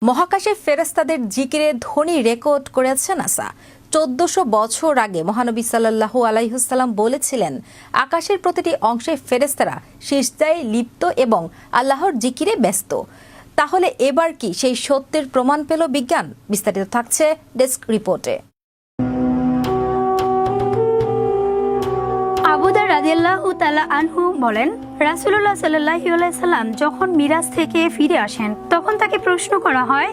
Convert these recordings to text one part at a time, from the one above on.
মহাকাশে ফেরেশতাদের জিকিরের ধ্বনি রেকর্ড করেছে নাসা। 1400 বছর আগে মহানবী সাল্লাল্লাহু আলাইহি ওয়াসাল্লাম বলেছিলেন, আকাশের প্রতিটি অংশে ফেরেশতারা সিজদায় লিপ্ত এবং আল্লাহর জিকিরে ব্যস্ত। তাহলে এবার কি সেই সত্যের প্রমাণ পেল বিজ্ঞান? বিস্তারিত থাকছে ডেস্ক রিপোর্টে। আবু দার রাদিয়াল্লাহু তাআলা আনহু বলেন, রাসূলুল্লাহ সাল্লাল্লাহু আলাইহি সাল্লাম যখন মিরাজ থেকে ফিরে আসেন তখন তাকে প্রশ্ন করা হয়,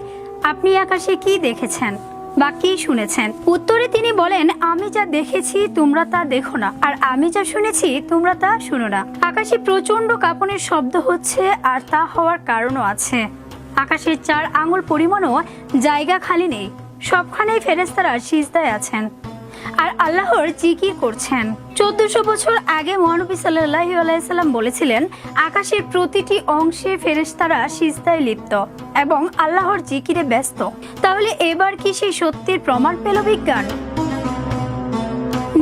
আপনি আকাশে কি দেখেছেন বা কি শুনেছেন? উত্তরে তিনি বলেন, আমি যা দেখেছি তোমরা তা দেখো না, আর আমি যা শুনেছি তোমরা তা শুনো না। আকাশে প্রচন্ড কাঁপনের শব্দ হচ্ছে, আর তা হওয়ার কারণও আছে। আকাশের 4 আঙ্গুল পরিমাণও জায়গা খালি নেই, সবখানেই ফেরেশতারা সিজদায় আছেন আর আল্লাহর জিকির করছেন। 1400 বছর আগে মহানবী সাল্লাল্লাহু আলাইহি সাল্লাম বলেছিলেন, আকাশের প্রতিটি অংশে ফেরেশতারা সিজদায় লিপ্ত এবং আল্লাহর জিকিরে ব্যস্ত। তাহলে এবার কি সেই সত্যের প্রমাণ পেল বিজ্ঞান?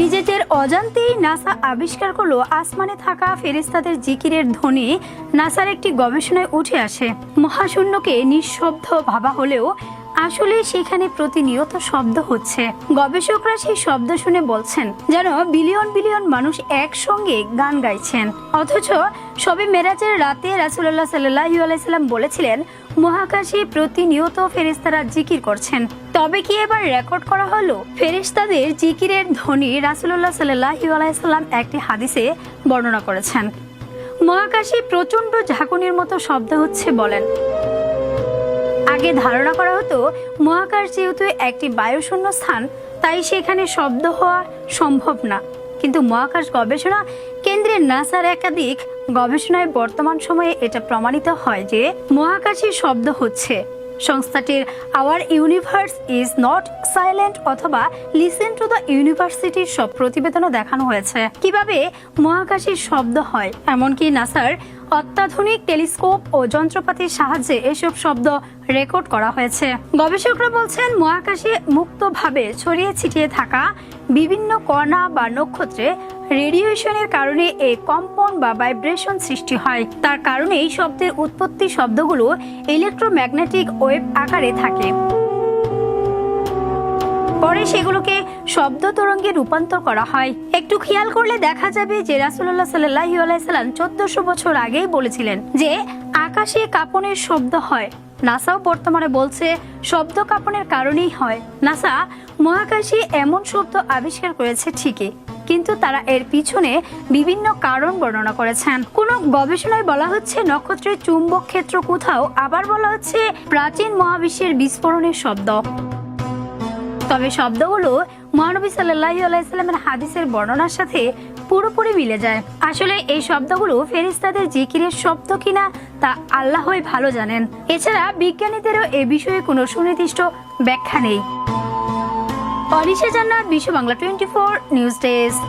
নিজেদের অজান্তেই নাসা আবিষ্কার করলো আসমানে থাকা ফেরেশতাদের জিকিরের ধ্বনি নাসার একটি গবেষণায় উঠে আসে। মহাশূন্যকে নিঃশব্দ ভাবা হলেও আসলে সেখানে প্রতিনিয়ত শব্দ হচ্ছে। গবেষকরা সেই শব্দ শুনে বলছেন, যেন বিলিয়ন বিলিয়ন মানুষ একসঙ্গে গান গাইছেন। অথচ শবে মেরাজের রাতে রাসূলুল্লাহ সাল্লাল্লাহু আলাইহি সাল্লাম বলেছিলেন, মহাকাশে প্রতিনিয়ত ফেরেশতারা জিকির করছেন। তবে কি এবার রেকর্ড করা হলো ফেরেশতাদের জিকিরের ধ্বনি? রাসূলুল্লাহ সাল্লাল্লাহু আলাইহি সাল্লাম একটি হাদিসে বর্ণনা করেছেন, মহাকাশে প্রচন্ড ঝাঁকুনির মতো শব্দ হচ্ছে বলেন। আগে ধারণা করা হতো মহাকাশ যেহেতু একটি বায়ুশূন্য স্থান, তাই সেখানে শব্দ হওয়া সম্ভব না। কিন্তু মহাকাশ গবেষণা কেন্দ্রের নাসার একাধিক গবেষণায় বর্তমান সময়ে এটা প্রমাণিত হয় যে মহাকাশে শব্দ হচ্ছে। সংস্থাটির hour universe is not silent অথবা লিসেন টু দ্য ইউনিভার্সিটির সব প্রতিবেদনও দেখানো হয়েছে কিভাবে মহাকাশে শব্দ হয়। এমনকি নাসার অত্যাধুনিক টেলিস্কোপ ও যন্ত্রপাতির সাহায্যে এসব শব্দ রেকর্ড করা হয়েছে। গবেষকরা বলছেন, মহাকাশে মুক্তভাবে ছড়িয়ে ছিটিয়ে থাকা বিভিন্ন কণা বা নক্ষত্রে রেডিয়েশনের কারণে এই কম্পন বা ভাইব্রেশন সৃষ্টি হয়। তার কারণে এই শব্দের উৎপত্তি শব্দগুলো ইলেকট্রোম্যাগনেটিক ওয়েভ আকারে থাকে, পরে সেগুলোকে শব্দ তরঙ্গে রূপান্তর করা হয়। একটু খেয়াল করলে দেখা যাবে যে রাসূলুল্লাহ সাল্লাল্লাহু আলাইহি সাল্লাম 1400 বছর আগেই বলেছিলেন যে আকাশে কাঁপনের শব্দ হয়। নাসাও বর্তমানে বলছে শব্দ কাঁপনের কারণেই হয়। নাসা মহাকাশে এমন শব্দ আবিষ্কার করেছে ঠিকই, কিন্তু তারা এর পিছনে বিভিন্ন কারণ বর্ণনা করেছেন। কোন গবেষণায় বলা হচ্ছে নক্ষত্রের চুম্বক ক্ষেত্র কোথাও, আবার বলা হচ্ছে প্রাচীন মহাবিশ্বের বিস্ফোরণের শব্দ। তবে শব্দগুলো মহানবী সাল্লাল্লাহু আলাইহি সাল্লামের হাদিসের বর্ণনার সাথে পুরোপুরি মিলে যায়। আসলে এই শব্দগুলো ফেরেশতাদের জিকিরের শব্দ কিনা তা আল্লাহই ভালো জানেন। এছাড়া বিজ্ঞানীদেরও এ বিষয়ে কোনো সুনির্দিষ্ট ব্যাখ্যা নেই। অনিশা জান্নাত, বিশ্ব বাংলা 24 নিউজ ডেস্ক।